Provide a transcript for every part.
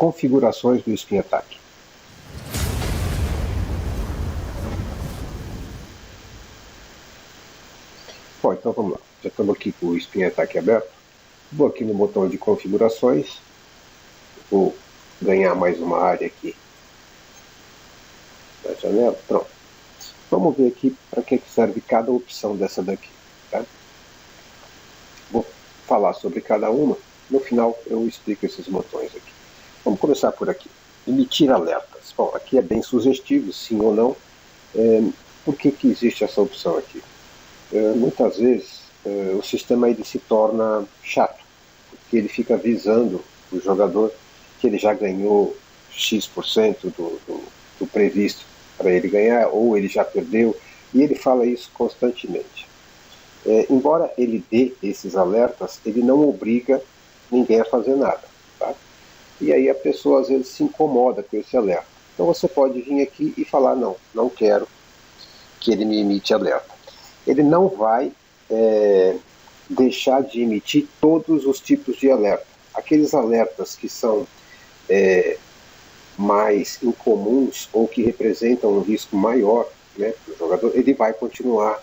configurações do Spin Attack. Bom, então vamos lá. Já estamos aqui com o Spin Attack aberto. Vou aqui no botão de configurações. Vou ganhar mais uma área aqui na janela. Pronto. Vamos ver aqui para que serve cada opção dessa daqui. Tá? Vou falar sobre cada uma. No final eu explico esses botões aqui. Vamos começar por aqui. Emitir alertas. Bom, aqui é bem sugestivo, sim ou não. Por que existe essa opção aqui? Muitas vezes o sistema ele se torna chato, porque ele fica avisando o jogador que ele já ganhou X% do previsto para ele ganhar, ou ele já perdeu, e ele fala isso constantemente. Embora ele dê esses alertas, ele não obriga ninguém a fazer nada. Tá? E aí a pessoa às vezes se incomoda com esse alerta. Então você pode vir aqui e falar, não quero que ele me emite alerta. Ele não vai deixar de emitir todos os tipos de alerta. Aqueles alertas que são mais incomuns ou que representam um risco maior, né, para o jogador, ele vai continuar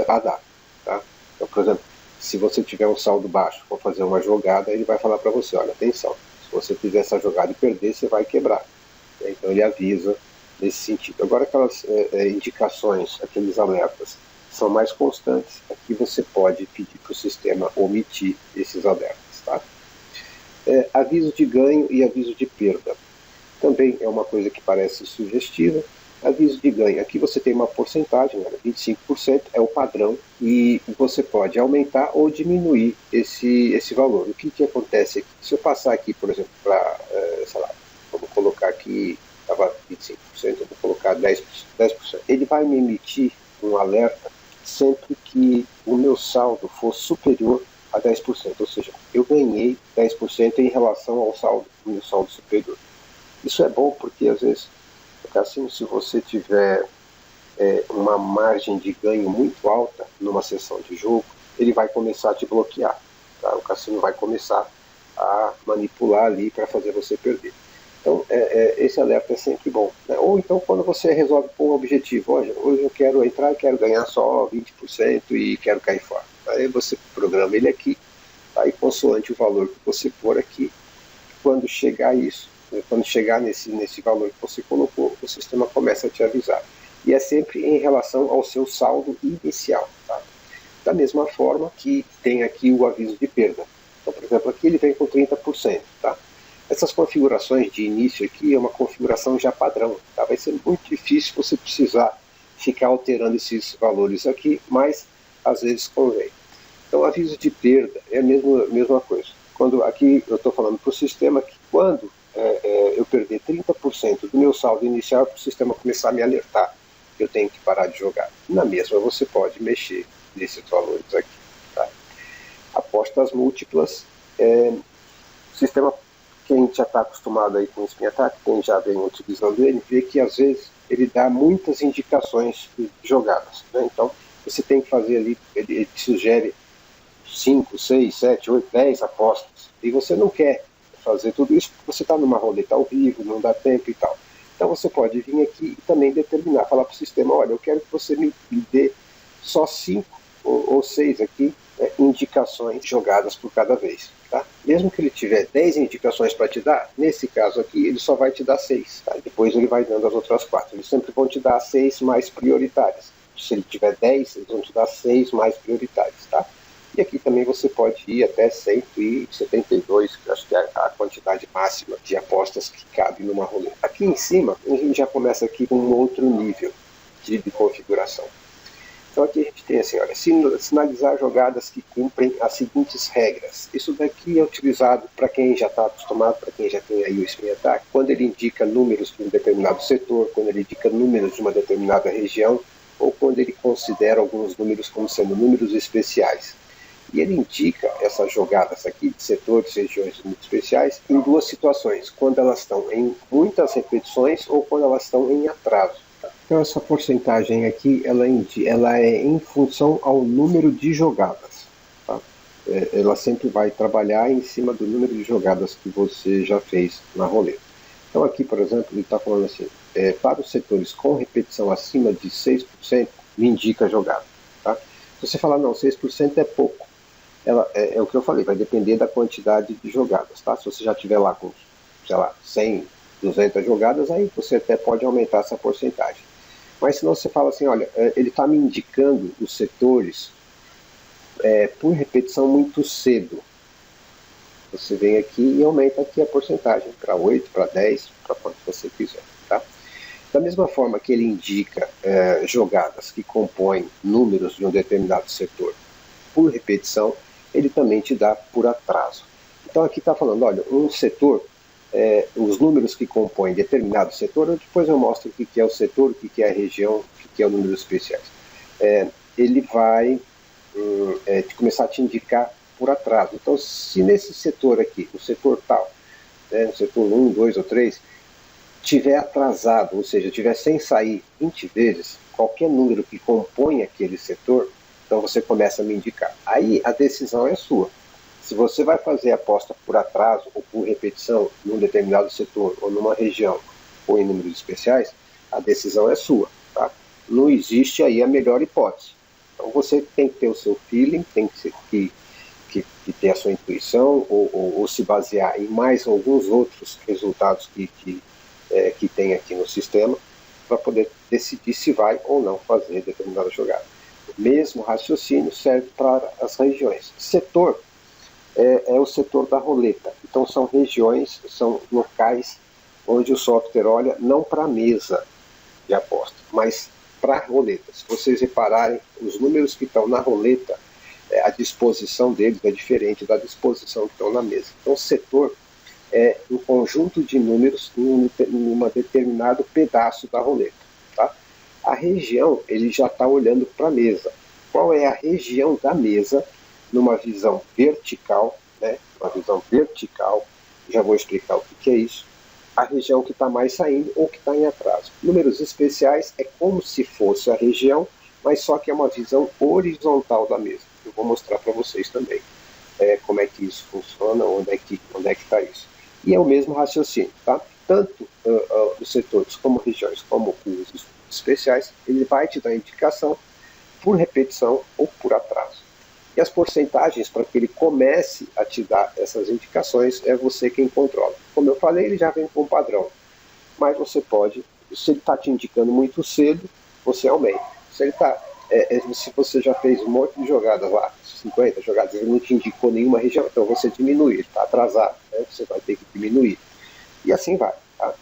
a dar. Tá? Então, por exemplo, se você tiver um saldo baixo, for fazer uma jogada, ele vai falar para você, olha, atenção, se você fizer essa jogada e perder, você vai quebrar. Então ele avisa nesse sentido. Agora aquelas indicações, aqueles alertas, são mais constantes, aqui você pode pedir para o sistema omitir esses alertas. Tá? Aviso de ganho e aviso de perda. Também é uma coisa que parece sugestiva. Aviso de ganho, aqui você tem uma porcentagem, 25% é o padrão, e você pode aumentar ou diminuir esse valor. O que acontece aqui? Se eu passar aqui, por exemplo, para, sei lá, vamos colocar aqui, estava 25%, eu vou colocar 10%. Ele vai me emitir um alerta sempre que o meu saldo for superior a 10%, ou seja, eu ganhei 10% em relação ao meu saldo superior. Isso é bom porque às vezes, no cassino, se você tiver uma margem de ganho muito alta numa sessão de jogo, ele vai começar a te bloquear. Tá? O cassino vai começar a manipular ali para fazer você perder. Então, esse alerta é sempre bom. Né? Ou então, quando você resolve com um objetivo, hoje eu quero entrar e quero ganhar só 20% e quero cair fora. Aí você programa ele aqui, aí consoante o valor que você pôr aqui, quando chegar isso, quando chegar nesse valor que você colocou, o sistema começa a te avisar. E é sempre em relação ao seu saldo inicial. Tá? Da mesma forma que tem aqui o aviso de perda. Então, por exemplo, aqui ele vem com 30%. Tá? Essas configurações de início aqui é uma configuração já padrão. Tá? Vai ser muito difícil você precisar ficar alterando esses valores aqui, mas às vezes convém. Então, aviso de perda é a mesma coisa. Quando aqui eu estou falando para o sistema que quando eu perder 30% do meu saldo inicial, para o sistema começar a me alertar que eu tenho que parar de jogar. Na mesma você pode mexer nesses valores aqui. Tá? Apostas múltiplas, o sistema, quem já está acostumado aí com o Spin Attack, quem já vem utilizando ele, vê que às vezes ele dá muitas indicações de jogadas. Né? Então você tem que fazer ali, ele te sugere 5, 6, 7, 8, 10 apostas, e você não quer fazer tudo isso porque você está numa roleta ao vivo, não dá tempo e tal. Então você pode vir aqui e também determinar, falar para o sistema, olha, eu quero que você me dê só 5 ou 6 aqui indicações jogadas por cada vez. Tá? Mesmo que ele tiver 10 indicações para te dar, nesse caso aqui ele só vai te dar 6. Tá? Depois ele vai dando as outras 4. Eles sempre vão te dar 6 mais prioritárias. Se ele tiver 10, eles vão te dar 6 mais prioritárias. Tá? E aqui também você pode ir até 172, que acho que é a quantidade máxima de apostas que cabe numa roleta. Aqui em cima, a gente já começa aqui com um outro nível de configuração. Então aqui a gente tem assim, olha, sinalizar jogadas que cumprem as seguintes regras. Isso daqui é utilizado para quem já está acostumado, para quem já tem aí o Spin Attack, quando ele indica números de um determinado setor, quando ele indica números de uma determinada região, ou quando ele considera alguns números como sendo números especiais. E ele indica essas jogadas aqui de setores, regiões muito especiais em duas situações, quando elas estão em muitas repetições ou quando elas estão em atraso. Tá? Então essa porcentagem aqui, ela é em função ao número de jogadas. Tá? ela sempre vai trabalhar em cima do número de jogadas que você já fez na roleta. Então aqui, por exemplo, ele está falando assim, para os setores com repetição acima de 6%, me indica a jogada. Tá? Se você falar, não, 6% é pouco, é o que eu falei, vai depender da quantidade de jogadas. Tá? Se você já tiver lá com, sei lá, 100, 200 jogadas, aí você até pode aumentar essa porcentagem. Mas se não, você fala assim, olha, ele está me indicando os setores por repetição muito cedo. Você vem aqui e aumenta aqui a porcentagem para 8, para 10, para quanto você quiser. Tá? Da mesma forma que ele indica jogadas que compõem números de um determinado setor por repetição, ele também te dá por atraso. Então aqui está falando, olha, um setor, os números que compõem determinado setor, depois eu mostro o que é o setor, o que é a região, o que é o número especiais. Ele vai começar a te indicar por atraso. Então, se nesse setor aqui, o setor tal, no setor 1, 2 ou 3, tiver atrasado, ou seja, tiver sem sair 20 vezes, qualquer número que compõe aquele setor, então você começa a me indicar. Aí a decisão é sua. Se você vai fazer aposta por atraso ou por repetição num determinado setor ou numa região ou em números especiais, a decisão é sua. Tá? Não existe aí a melhor hipótese. Então você tem que ter o seu feeling, tem que ter a sua intuição ou se basear em mais alguns outros resultados que tem aqui no sistema para poder decidir se vai ou não fazer determinada jogada. O mesmo raciocínio serve para as regiões. Setor é o setor da roleta. Então são regiões, são locais onde o software olha não para a mesa de aposta, mas para a roleta. Se vocês repararem, os números que estão na roleta, a disposição deles é diferente da disposição que estão na mesa. Então, o setor é um conjunto de números em um determinado pedaço da roleta. Tá? A região, ele já está olhando para a mesa. Qual é a região da mesa numa visão vertical, né? Uma visão vertical, já vou explicar o que é isso. A região que está mais saindo ou que está em atraso. Números especiais é como se fosse a região, mas só que é uma visão horizontal da mesa. Eu vou mostrar para vocês também como é que isso funciona, onde é que está isso. E é o mesmo raciocínio, tá? Tanto os setores como regiões, como os especiais, ele vai te dar indicação por repetição ou por atraso. E as porcentagens para que ele comece a te dar essas indicações é você quem controla. Como eu falei, ele já vem com um padrão. Mas você pode, se ele está te indicando muito cedo, você aumenta. Se ele se você já fez um monte de jogadas lá, 50 jogadas, ele não te indicou nenhuma região, então você diminui, ele está atrasado, né? Você vai ter que diminuir. E assim vai. Tá?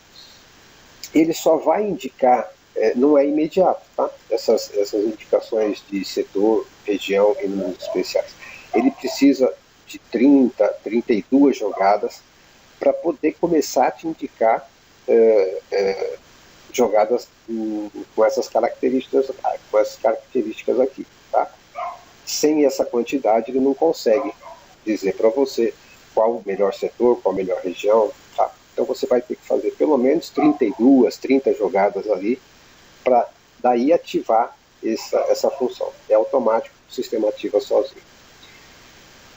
Ele só vai indicar, não é imediato, tá? Essas indicações de setor, região e números especiais. Ele precisa de 30, 32 jogadas para poder começar a te indicar jogadas com essas características aqui. Tá? Sem essa quantidade, ele não consegue dizer para você qual o melhor setor, qual a melhor região. Tá? Então você vai ter que fazer pelo menos 32, 30 jogadas ali para daí ativar essa função. É automático, o sistema ativa sozinho.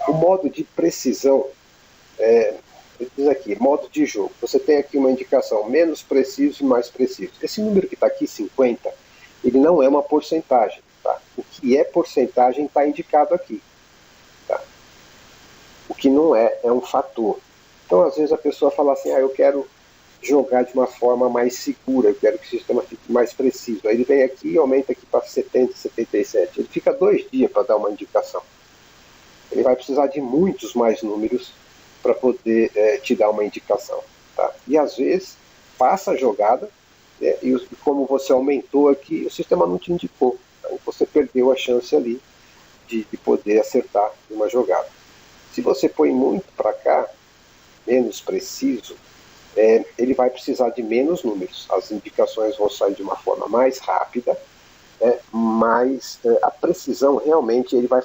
O modo de precisão ele diz aqui, modo de jogo. Você tem aqui uma indicação menos preciso e mais preciso. Esse número que está aqui, 50, ele não é uma porcentagem. Tá? O que é porcentagem está indicado aqui. Tá? O que não é um fator. Então, às vezes, a pessoa fala assim, eu quero jogar de uma forma mais segura, eu quero que o sistema fique mais preciso. Aí ele vem aqui e aumenta aqui para 70, 77. Ele fica 2 dias para dar uma indicação. Ele vai precisar de muitos mais números para poder te dar uma indicação. Tá? E às vezes passa a jogada, e como você aumentou aqui, o sistema não te indicou. Tá? Você perdeu a chance ali de poder acertar uma jogada. Se você põe muito para cá, menos preciso, ele vai precisar de menos números. As indicações vão sair de uma forma mais rápida, mas a precisão realmente ele vai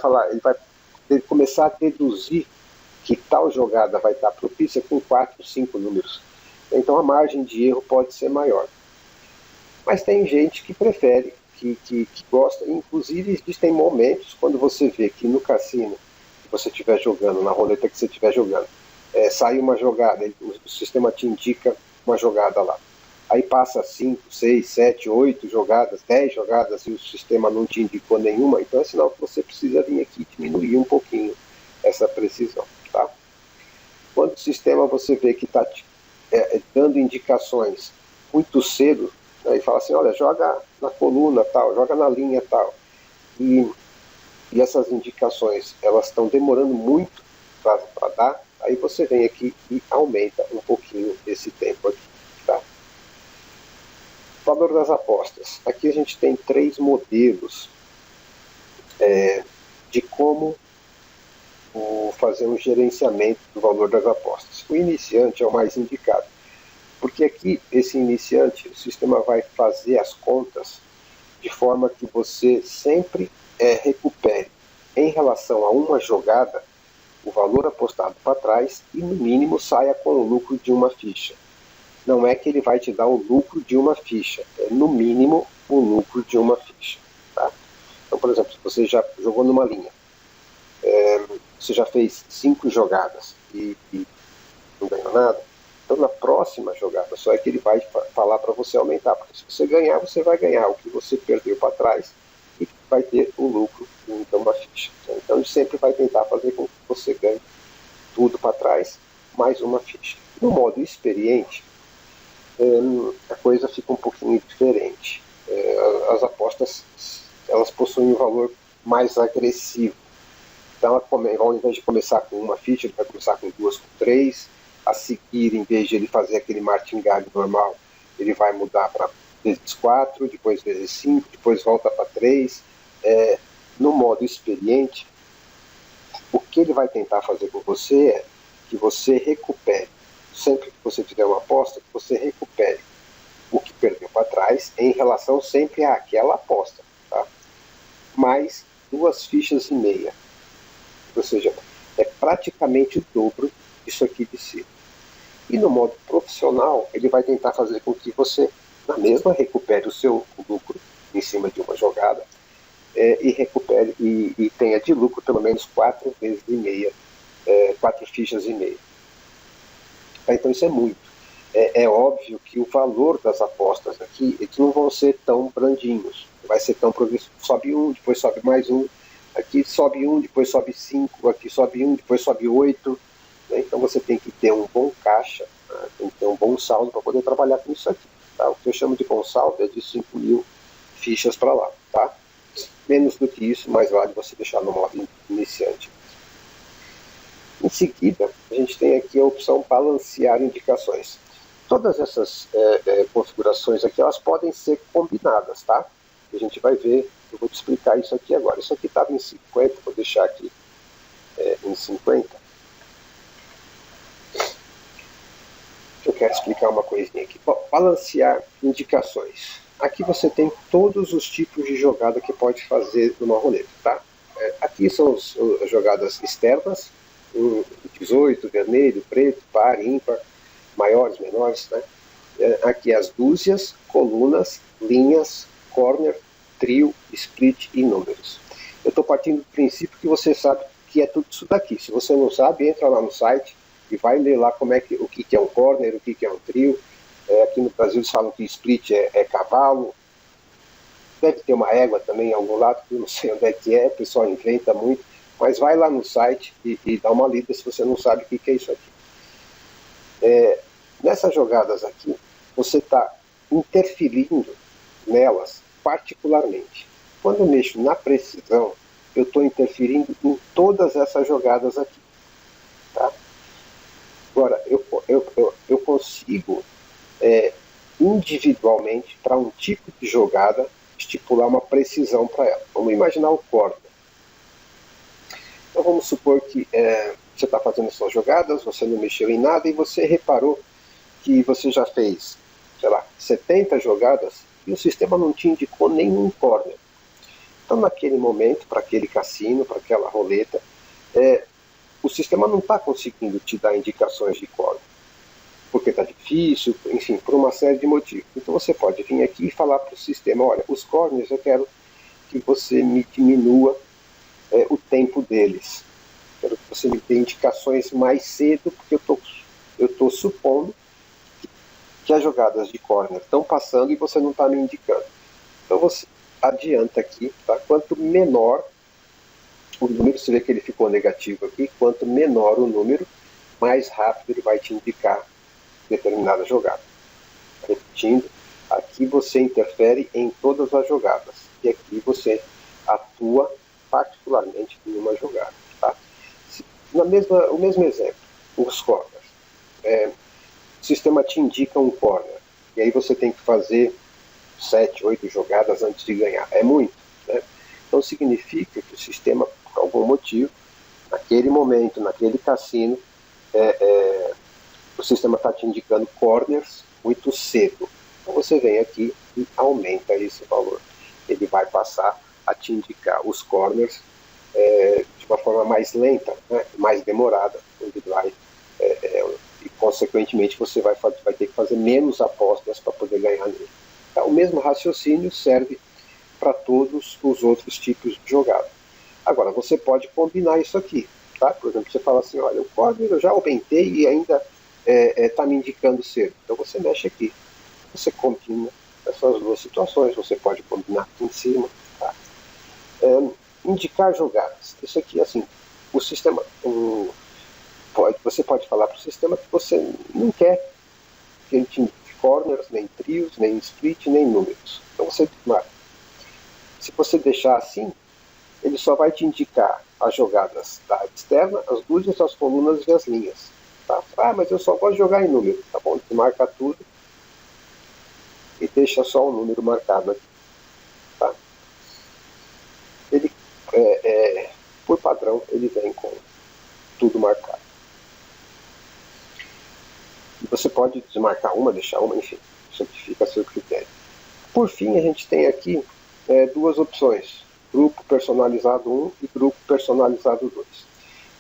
começar a deduzir que tal jogada vai estar propícia com 4, 5 números. Então a margem de erro pode ser maior. Mas tem gente que prefere, que gosta, inclusive existem momentos quando você vê que no cassino você estiver jogando, na roleta que você estiver jogando, sai uma jogada, o sistema te indica uma jogada lá. Aí passa 5, 6, 7, 8 jogadas, 10 jogadas e o sistema não te indicou nenhuma, então é sinal que você precisa vir aqui diminuir um pouquinho essa precisão. Tá? Quando o sistema você vê que está dando indicações muito cedo, né, e fala assim, olha, joga na coluna tal, joga na linha tal, e essas indicações elas estão demorando muito para dar, aí você vem aqui e aumenta um pouquinho esse tempo aqui. Tá? Valor das apostas. Aqui a gente tem 3 modelos de como fazer um gerenciamento do valor das apostas. O iniciante é o mais indicado, porque aqui esse iniciante, o sistema vai fazer as contas de forma que você sempre recupere em relação a uma jogada o valor apostado para trás e no mínimo saia com o lucro de uma ficha. Não é que ele vai te dar o lucro de uma ficha, é no mínimo o lucro de uma ficha. Tá? Então, por exemplo, se você já jogou numa linha, você já fez 5 jogadas e não ganhou nada, então na próxima jogada só é que ele vai falar para você aumentar, porque se você ganhar, você vai ganhar o que você perdeu para trás e vai ter o lucro de uma ficha. Então ele sempre vai tentar fazer com que você ganhe tudo para trás, mais uma ficha. No modo experiente, a coisa fica um pouquinho diferente. As apostas elas possuem um valor mais agressivo. Então, ao invés de começar com uma ficha, ele vai começar com 2, com 3. A seguir, em vez de ele fazer aquele martingale normal, ele vai mudar para vezes 4, depois vezes 5, depois volta para 3. No modo experiente, o que ele vai tentar fazer com você é que você recupere, sempre que você fizer uma aposta, que você recupere o que perdeu para trás em relação sempre àquela aposta. Tá? Mais 2 fichas e meia. Ou seja, é praticamente o dobro disso aqui de cima. E no modo profissional, ele vai tentar fazer com que você, na mesma, recupere o seu lucro em cima de uma jogada e recupere e tenha de lucro pelo menos 4 vezes e meia, 4 fichas e meia. Então isso é muito. É óbvio que o valor das apostas aqui, eles não vão ser tão brandinhos. Vai ser tão progressivo. Sobe 1, depois sobe mais 1. Aqui sobe 1, depois sobe 5, aqui sobe 1, depois sobe 8. Né? Então você tem que ter um bom caixa, né? Tem que ter um bom saldo para poder trabalhar com isso aqui. Tá? O que eu chamo de bom saldo é de 5.000 fichas para lá. Tá? Menos do que isso, mais vale você deixar no modo iniciante. Em seguida, a gente tem aqui a opção balancear indicações. Todas essas configurações aqui, elas podem ser combinadas, tá? A gente vai ver, eu vou te explicar isso aqui agora. Isso aqui estava em 50, vou deixar aqui em 50. Eu quero explicar uma coisinha aqui. Bom, balancear indicações. Aqui você tem todos os tipos de jogada que pode fazer numa roleta, tá? Aqui são as jogadas externas, 18, vermelho, preto, par, ímpar, maiores, menores, né? Aqui as dúzias, colunas, linhas, corner, trio, split e números. Eu estou partindo do princípio que você sabe que é tudo isso daqui. Se você não sabe, entra lá no site e vai ler lá o que é um corner, o que é um trio. Aqui no Brasil eles falam que split é cavalo. Deve ter uma égua também em algum lado, que eu não sei onde é que é, o pessoal inventa muito. Mas vai lá no site e dá uma lida se você não sabe o que é isso aqui. Nessas jogadas aqui, você está interferindo nelas particularmente. Quando eu mexo na precisão, eu estou interferindo em todas essas jogadas aqui. Tá? Agora, eu consigo individualmente, para um tipo de jogada, estipular uma precisão para ela. Vamos imaginar o corner. Então vamos supor que você está fazendo suas jogadas, você não mexeu em nada e você reparou que você já fez, sei lá, 70 jogadas e o sistema não te indicou nenhum corner. Então naquele momento, para aquele cassino, para aquela roleta, o sistema não está conseguindo te dar indicações de corner, porque está difícil, enfim, por uma série de motivos. Então você pode vir aqui e falar para o sistema, olha, os corners eu quero que você me diminua o tempo deles. Quero você me dê indicações mais cedo, porque eu estou supondo que as jogadas de corner estão passando e você não está me indicando. Então você adianta aqui, tá? Quanto menor o número, você vê que ele ficou negativo aqui, quanto menor o número, mais rápido ele vai te indicar determinada jogada. Repetindo, aqui você interfere em todas as jogadas, e aqui você atua particularmente em uma jogada. Tá? O mesmo exemplo, os corners. O sistema te indica um corner, e aí você tem que fazer 7, 8 jogadas antes de ganhar. É muito, né? Então significa que o sistema, por algum motivo, naquele momento, naquele cassino, o sistema está te indicando corners muito cedo. Então você vem aqui e aumenta esse valor. Ele vai passar a te indicar os corners de uma forma mais lenta, né? Mais demorada. Ele vai, e consequentemente você vai ter que fazer menos apostas para poder ganhar nele. Então, o mesmo raciocínio serve para todos os outros tipos de jogada. Agora, você pode combinar isso aqui. Tá? Por exemplo, você fala assim, olha, o corner eu já aumentei e ainda está me indicando cedo. Então você mexe aqui. Você combina essas duas situações. Você pode combinar aqui em cima. Tá? Indicar jogadas. Isso aqui, assim, o sistema... você pode falar para o sistema que você não quer que ele te indique corners, nem trios, nem split, nem números. Então você marca. Se você deixar assim, ele só vai te indicar as jogadas da área externa, as luzes, as colunas e as linhas. Tá? Mas eu só gosto de jogar em número. Tá bom? Você marca tudo e deixa só o número marcado aqui. Tá? Ele, por padrão, ele vem com tudo marcado. E você pode desmarcar uma, deixar uma, enfim, isso fica a seu critério. Por fim, a gente tem aqui duas opções. Grupo personalizado 1 e grupo personalizado 2.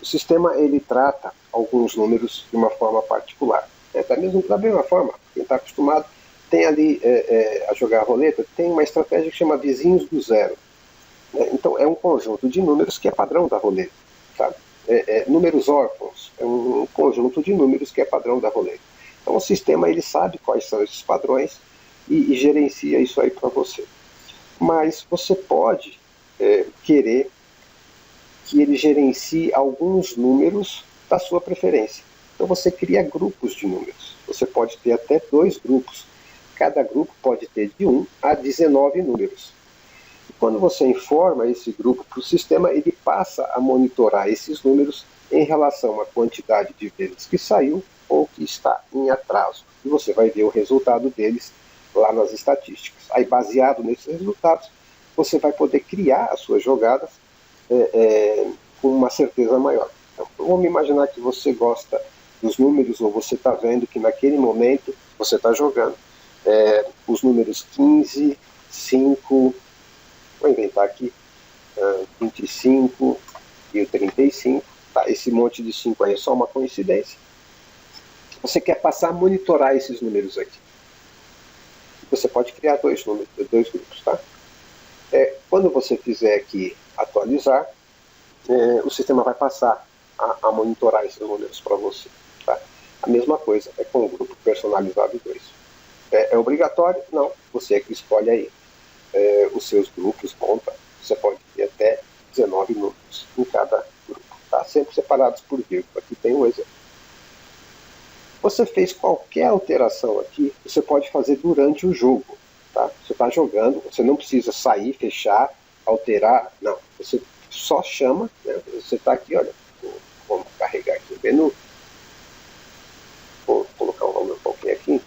O sistema ele trata alguns números de uma forma particular. Da mesma forma, quem está acostumado tem ali a jogar a roleta, tem uma estratégia que chama vizinhos do zero. Então é um conjunto de números que é padrão da roleta. Tá? Números órfãos é um conjunto de números que é padrão da roleta. Então o sistema ele sabe quais são esses padrões e gerencia isso aí para você. Mas você pode querer que ele gerencie alguns números da sua preferência. Então você cria grupos de números. Você pode ter até 2 grupos. Cada grupo pode ter de 1 a 19 números. E quando você informa esse grupo para o sistema, ele passa a monitorar esses números em relação à quantidade de vezes que saiu ou que está em atraso. E você vai ver o resultado deles lá nas estatísticas. Aí, baseado nesses resultados, você vai poder criar as suas jogadas com uma certeza maior. Então, vamos imaginar que você gosta dos números, ou você está vendo que naquele momento você está jogando os números 15, 5, vou inventar aqui, 25 e o 35. Tá? Esse monte de 5 aí é só uma coincidência. Você quer passar a monitorar esses números aqui. Você pode criar 2 grupos. Tá? Quando você fizer aqui atualizar, o sistema vai passar a monitorar esses números para você. Tá? A mesma coisa é com o grupo personalizado 2. É obrigatório? Não. Você é que escolhe aí os seus grupos, monta. Você pode ter até 19 números em cada grupo. Tá? Sempre separados por vírgula. Aqui tem um exemplo. Você fez qualquer alteração aqui, você pode fazer durante o jogo. Tá? Você está jogando, você não precisa sair, fechar, alterar, não. Você só chama, né? Você está aqui, olha, vamos carregar aqui o menu. Vou colocar o nome um pouquinho aqui.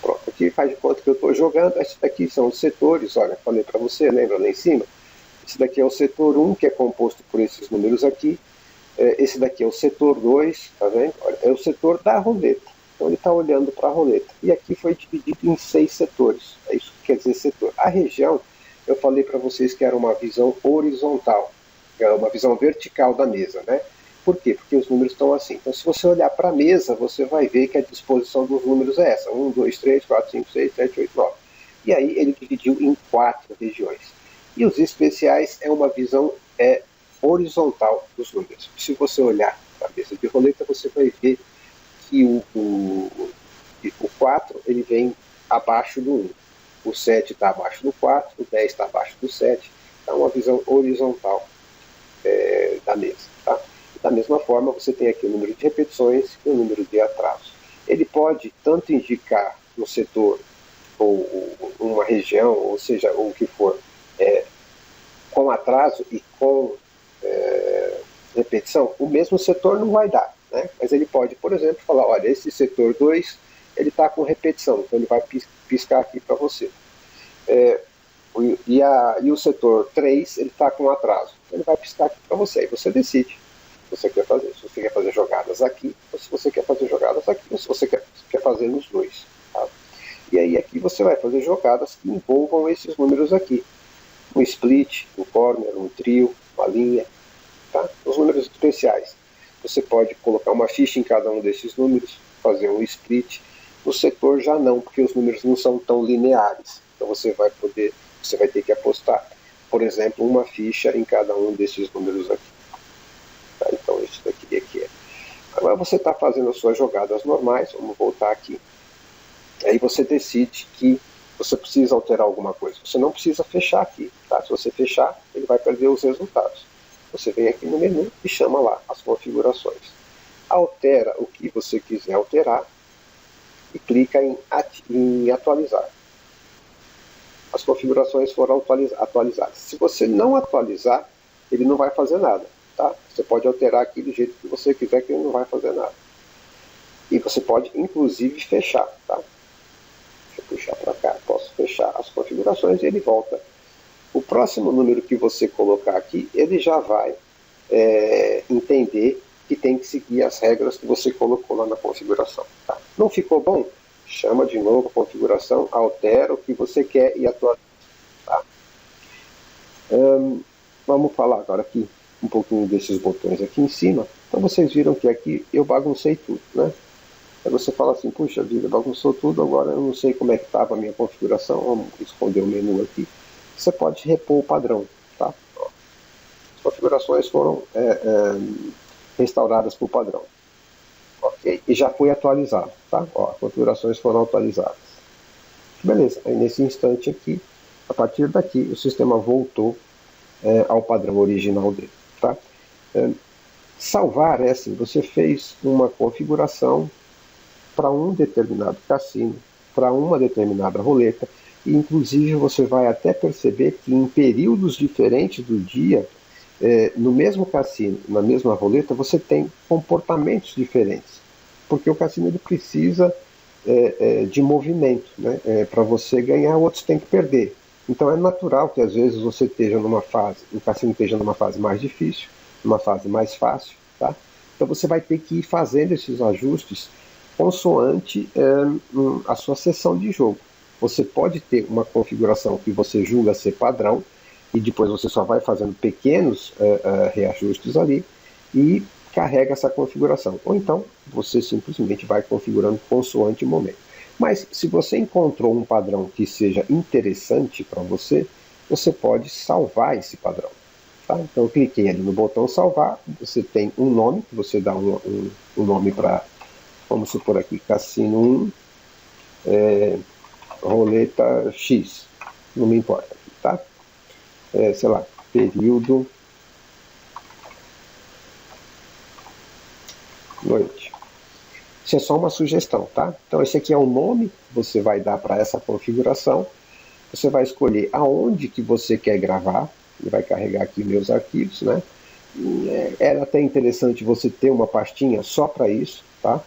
Pronto, aqui faz de conta que eu estou jogando. Esses daqui são os setores, olha, falei para você, lembra lá em cima? Esse daqui é o setor 1, que é composto por esses números aqui. Esse daqui é o setor 2, tá vendo? Olha, é o setor da roleta. Então ele está olhando para a roleta. E aqui foi dividido em 6 setores. É isso que quer dizer setor. A região, eu falei para vocês que era uma visão horizontal, que era uma visão vertical da mesa, né? Por quê? Porque os números estão assim. Então se você olhar para a mesa, você vai ver que a disposição dos números é essa. 1, 2, 3, 4, 5, 6, 7, 8, 9. E aí ele dividiu em 4 regiões. E os especiais é uma visão horizontal dos números. Se você olhar a cabeça de roleta, você vai ver que o 4 ele vem abaixo do 1. O 7 está abaixo do 4, o 10 está abaixo do 7. Então, é uma visão horizontal da mesa. Tá? Da mesma forma, você tem aqui o número de repetições e o número de atrasos. Ele pode tanto indicar no setor ou uma região, ou seja, o que for, com atraso e com repetição, o mesmo setor não vai dar, né? Mas ele pode, por exemplo, falar, olha, esse setor 2 ele está com repetição, então ele vai piscar aqui para você. E o setor 3 ele está com atraso, então ele vai piscar aqui para você, e você decide se você quer fazer, se você quer fazer jogadas aqui, ou se você quer fazer jogadas aqui, ou se você quer fazer nos dois. Tá? E aí aqui você vai fazer jogadas que envolvam esses números aqui. Um split, um corner, um trio, uma linha. Tá? Os números especiais. Você pode colocar uma ficha em cada um desses números, fazer um split. No setor já não, porque os números não são tão lineares. Então você vai ter que apostar, por exemplo, uma ficha em cada um desses números aqui. Tá? Então isso daqui aqui é. Agora você está fazendo as suas jogadas normais, vamos voltar aqui. Aí você decide que você precisa alterar alguma coisa. Você não precisa fechar aqui. Tá? Se você fechar, ele vai perder os resultados. Você vem aqui no menu e chama lá as configurações. Altera o que você quiser alterar e clica em atualizar. As configurações foram atualizadas. Se você não atualizar, ele não vai fazer nada. Tá? Você pode alterar aqui do jeito que você quiser, que ele não vai fazer nada. E você pode, inclusive, fechar. Tá? Deixa eu puxar para cá. Posso fechar as configurações e ele volta. O próximo número que você colocar aqui, ele já vai entender que tem que seguir as regras que você colocou lá na configuração. Tá? Não ficou bom? Chama de novo a configuração, altera o que você quer e atualiza. Tá? Vamos falar agora aqui um pouquinho desses botões aqui em cima. Então vocês viram que aqui eu baguncei tudo, né? Aí você fala assim, puxa vida, bagunçou tudo, agora eu não sei como é que estava a minha configuração, vamos esconder o menu aqui. Você pode repor o padrão, tá? As configurações foram restauradas para o padrão. Ok? E já foi atualizado, tá? Ó, as configurações foram atualizadas. Beleza, aí nesse instante aqui, a partir daqui, o sistema voltou ao padrão original dele, tá? Salvar é assim, você fez uma configuração para um determinado cassino, para uma determinada roleta, e inclusive você vai até perceber que em períodos diferentes do dia, no mesmo cassino, na mesma roleta, você tem comportamentos diferentes, porque o cassino ele precisa de movimento, né? Para você ganhar, outros têm que perder. Então é natural que às vezes você esteja numa fase, o cassino esteja numa fase mais difícil, numa fase mais fácil, tá? Então você vai ter que ir fazendo esses ajustes consoante a sua sessão de jogo. Você pode ter uma configuração que você julga ser padrão e depois você só vai fazendo pequenos reajustes ali e carrega essa configuração. Ou então você simplesmente vai configurando consoante o momento. Mas se você encontrou um padrão que seja interessante para você, você pode salvar esse padrão. Tá? Então eu cliquei ali no botão salvar, você tem um nome, você dá um nome para, vamos supor aqui, Cassino 1, roleta X, não me importa, tá? Sei lá, período noite. Isso é só uma sugestão, tá? Então esse aqui é o nome que você vai dar para essa configuração. Você vai escolher aonde que você quer gravar, e vai carregar aqui meus arquivos, né? Era até interessante você ter uma pastinha só para isso, tá?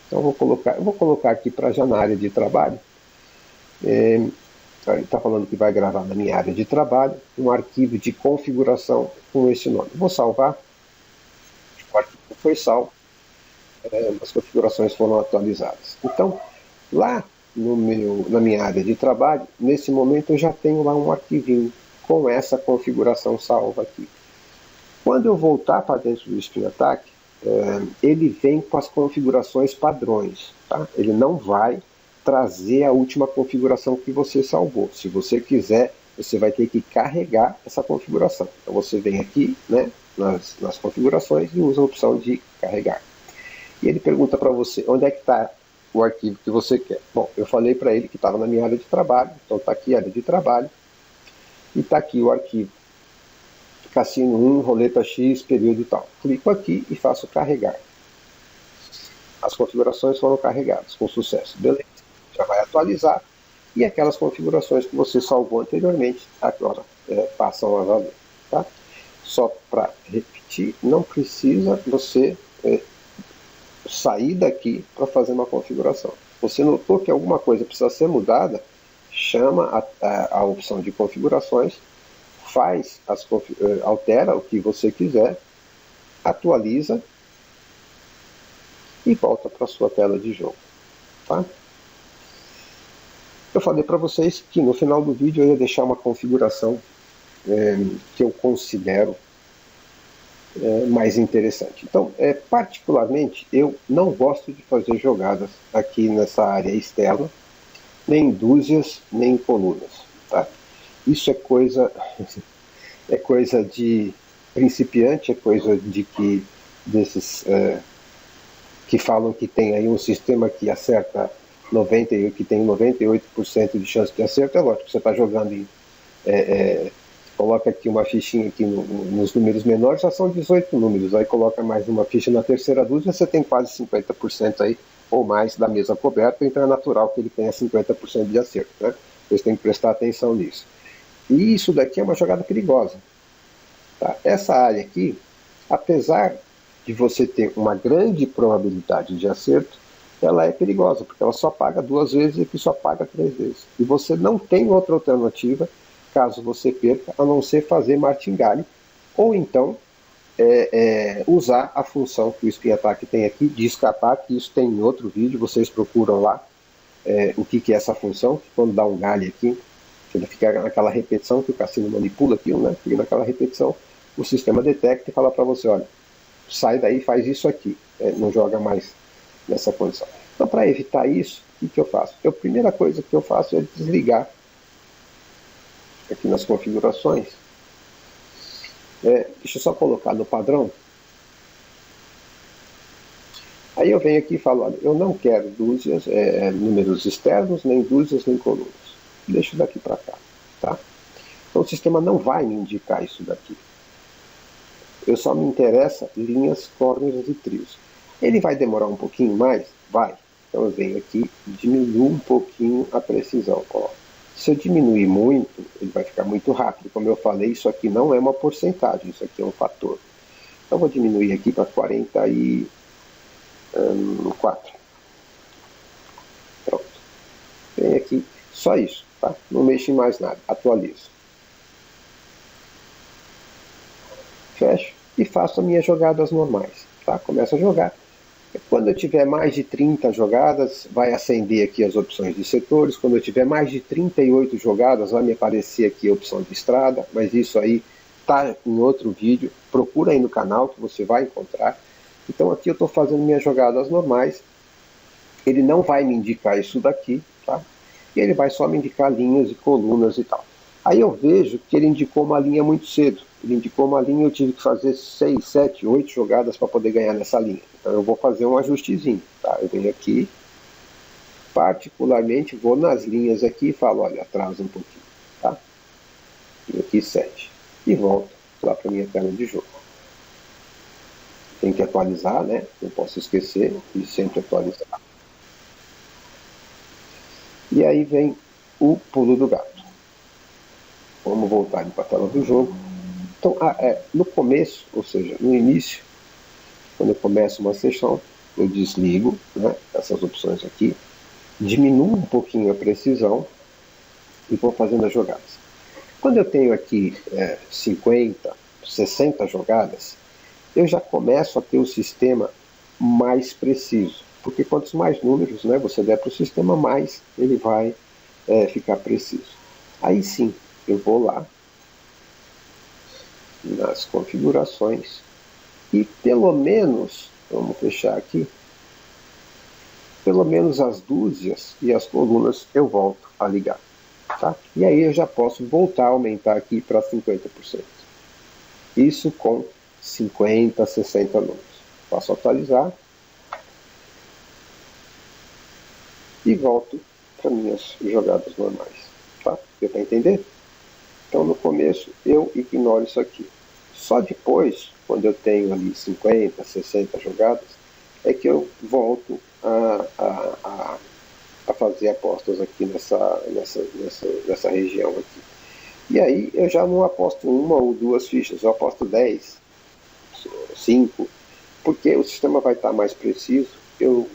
Então eu vou colocar aqui para já na área de trabalho. Ele está falando que vai gravar na minha área de trabalho um arquivo de configuração com esse nome. Vou salvar. O arquivo foi salvo. As configurações foram atualizadas. Então, lá na minha área de trabalho, nesse momento eu já tenho lá um arquivinho com essa configuração salva aqui. Quando eu voltar para dentro do Spin Attack, ele vem com as configurações padrões. Tá? Ele não vai trazer a última configuração que você salvou. Se você quiser você vai ter que carregar essa configuração. Então você vem aqui, né, nas configurações e usa a opção de carregar. E ele pergunta para você, onde é que está o arquivo que você quer? Bom, eu falei para ele que estava na minha área de trabalho, então está aqui a área de trabalho, e está aqui o arquivo Cassino 1, roleta X, período e tal. Clico aqui e faço carregar. As configurações foram carregadas com sucesso. Beleza, já vai atualizar. E aquelas configurações que você salvou anteriormente, agora passam a valer. Tá? Só para repetir, não precisa você sair daqui para fazer uma configuração. Você notou que alguma coisa precisa ser mudada, chama a opção de configurações, altera o que você quiser, atualiza e volta para a sua tela de jogo. Tá? Eu falei para vocês que no final do vídeo eu ia deixar uma configuração que eu considero mais interessante. Então, particularmente, eu não gosto de fazer jogadas aqui nessa área externa, nem dúzias, nem colunas. Tá? Isso é coisa de principiante, é coisa desses que falam que tem aí um sistema que acerta que tem 98% de chance de acerto. É lógico, você está jogando coloca aqui uma fichinha aqui nos números menores, já são 18 números, aí coloca mais uma ficha na terceira dúzia, você tem quase 50% aí, ou mais, da mesa coberta, então é natural que ele tenha 50% de acerto, né? Vocês têm que prestar atenção nisso. E isso daqui é uma jogada perigosa. Tá? Essa área aqui, apesar de você ter uma grande probabilidade de acerto, ela é perigosa, porque ela só paga 2 vezes e aqui só paga 3 vezes. E você não tem outra alternativa, caso você perca, a não ser fazer martingale, ou então usar a função que o espinha-ataque tem aqui, de escapar, que isso tem em outro vídeo, vocês procuram lá o que é essa função, que quando dá um galho aqui, ele fica naquela repetição que o cassino manipula aquilo, né? Fica naquela repetição, o sistema detecta e fala para você, olha, sai daí, faz isso aqui, não joga mais nessa condição. Então, para evitar isso, o que eu faço? A primeira coisa que eu faço é desligar aqui nas configurações. Deixa eu só colocar no padrão. Aí eu venho aqui e falo, olha, eu não quero dúzias, números externos, nem dúzias, nem colunas. Deixo daqui para cá. Tá? Então o sistema não vai me indicar isso daqui. Eu só me interessa linhas, corners e trios. Ele vai demorar um pouquinho mais? Vai. Então eu venho aqui e diminuo um pouquinho a precisão. Ó. Se eu diminuir muito, ele vai ficar muito rápido. Como eu falei, isso aqui não é uma porcentagem, isso aqui é um fator. Então eu vou diminuir aqui para 44. Pronto. Vem aqui, só isso. Tá? Não mexo em mais nada, atualizo. Fecho e faço as minhas jogadas normais. Tá? Começo a jogar. Quando eu tiver mais de 30 jogadas, vai acender aqui as opções de setores. Quando eu tiver mais de 38 jogadas, vai me aparecer aqui a opção de estrada, mas isso aí está em outro vídeo. Procura aí no canal que você vai encontrar. Então aqui eu estou fazendo minhas jogadas normais. Ele não vai me indicar isso daqui, tá? E ele vai só me indicar linhas e colunas e tal. Aí eu vejo que ele indicou uma linha muito cedo. Ele indicou uma linha e eu tive que fazer 6, 7, 8 jogadas para poder ganhar nessa linha. Então eu vou fazer um ajustezinho. Tá? Eu venho aqui, particularmente vou nas linhas aqui e falo, olha, atrasa um pouquinho. Tá? E aqui 7. E volto lá para a minha tela de jogo. Tem que atualizar, né? Não posso esquecer de sempre atualizar. E aí vem o pulo do gato. Vamos voltar para a tela do jogo. Então, no começo, ou seja, no início, quando eu começo uma sessão, eu desligo, né, essas opções aqui, diminuo um pouquinho a precisão e vou fazendo as jogadas. Quando eu tenho aqui 50, 60 jogadas, eu já começo a ter o sistema mais preciso. Porque quantos mais números, né, você der para o sistema, mais ele vai ficar preciso. Aí sim, eu vou lá nas configurações e pelo menos, vamos fechar aqui, pelo menos as dúzias e as colunas eu volto a ligar. Tá? E aí eu já posso voltar a aumentar aqui para 50%. Isso com 50, 60 números. Posso atualizar e volto para minhas jogadas normais. Tá? Deu para entender? Então no começo eu ignoro isso aqui. Só depois, quando eu tenho ali 50, 60 jogadas, é que eu volto a fazer apostas aqui nessa região aqui. E aí eu já não aposto uma ou duas fichas, eu aposto 10, 5, porque o sistema vai estar mais preciso, eu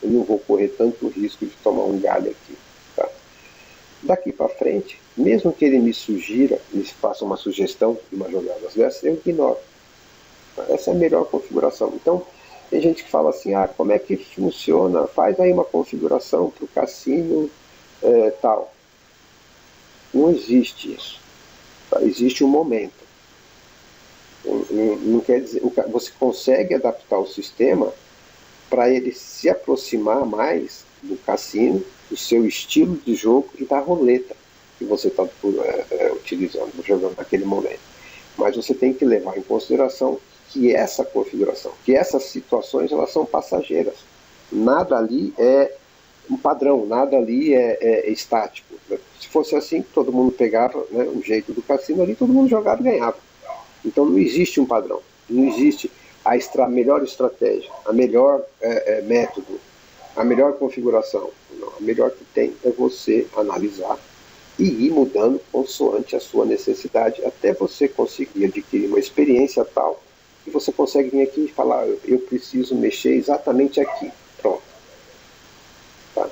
não vou correr tanto risco de tomar um galho aqui. Tá? Daqui para frente, mesmo que ele me sugira, me faça uma sugestão de uma jogada dessa, eu ignoro. Essa é a melhor configuração. Então, tem gente que fala assim, como é que funciona? Faz aí uma configuração para o cassino tal. Não existe isso. Tá? Existe um momento. Não quer dizer, você consegue adaptar o sistema para ele se aproximar mais do cassino, do seu estilo de jogo e da roleta que você está utilizando, jogando naquele momento. Mas você tem que levar em consideração que essa configuração, que essas situações, elas são passageiras. Nada ali é um padrão, nada ali é estático. Se fosse assim, todo mundo pegava o jeito do cassino ali, todo mundo jogava e ganhava. Então não existe um padrão, não existe a melhor estratégia, a melhor método, a melhor configuração. Não, a melhor que tem é você analisar e ir mudando consoante a sua necessidade, até você conseguir adquirir uma experiência tal que você consegue vir aqui e falar, eu preciso mexer exatamente aqui. Pronto. Tá?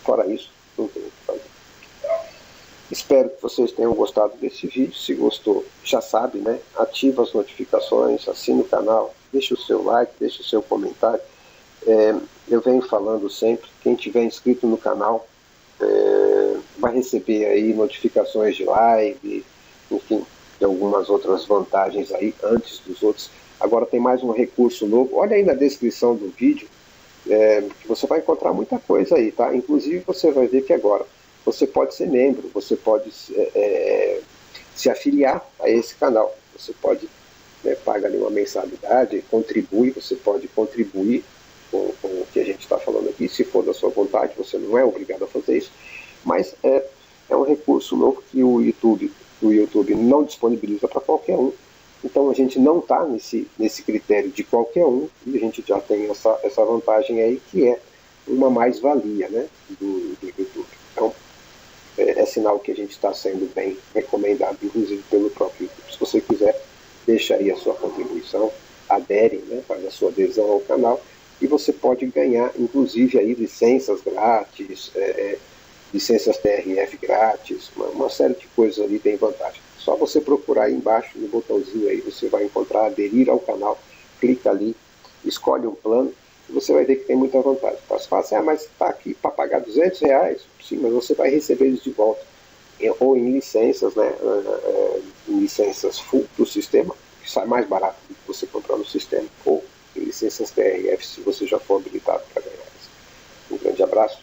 Fora isso, não tem o que fazer. Espero que vocês tenham gostado desse vídeo. Se gostou, já sabe, né? Ativa as notificações, assina o canal, deixa o seu like, deixa o seu comentário. Eu venho falando sempre, quem tiver inscrito no canal vai receber aí notificações de live, enfim, de algumas outras vantagens aí antes dos outros. Agora tem mais um recurso novo. Olha aí na descrição do vídeo, que você vai encontrar muita coisa aí, tá? Inclusive você vai ver que agora você pode ser membro, você pode se afiliar a esse canal. Você pode pagar ali uma mensalidade, contribui, você pode contribuir com o que a gente está falando aqui, se for da sua vontade, você não é obrigado a fazer isso, mas é um recurso novo que o YouTube não disponibiliza para qualquer um. Então a gente não está nesse critério de qualquer um, e a gente já tem essa vantagem aí, que é uma mais-valia, né, do YouTube. Então é sinal que a gente está sendo bem recomendado, inclusive pelo próprio YouTube. Se você quiser, deixa aí a sua contribuição, adere, né, faz a sua adesão ao canal, e você pode ganhar, inclusive, aí licenças grátis, licenças TRF grátis, uma série de coisas ali tem vantagem. Só você procurar aí embaixo no botãozinho aí, você vai encontrar aderir ao canal, clica ali, escolhe um plano, e você vai ver que tem muita vantagem. Então você fala assim, mas está aqui para pagar R$200, sim, mas você vai receber eles de volta, ou em licenças, né, em licenças full do sistema, que sai mais barato do que você comprar no sistema, ou em licenças TRF, se você já for habilitado para ganhar isso. Um grande abraço.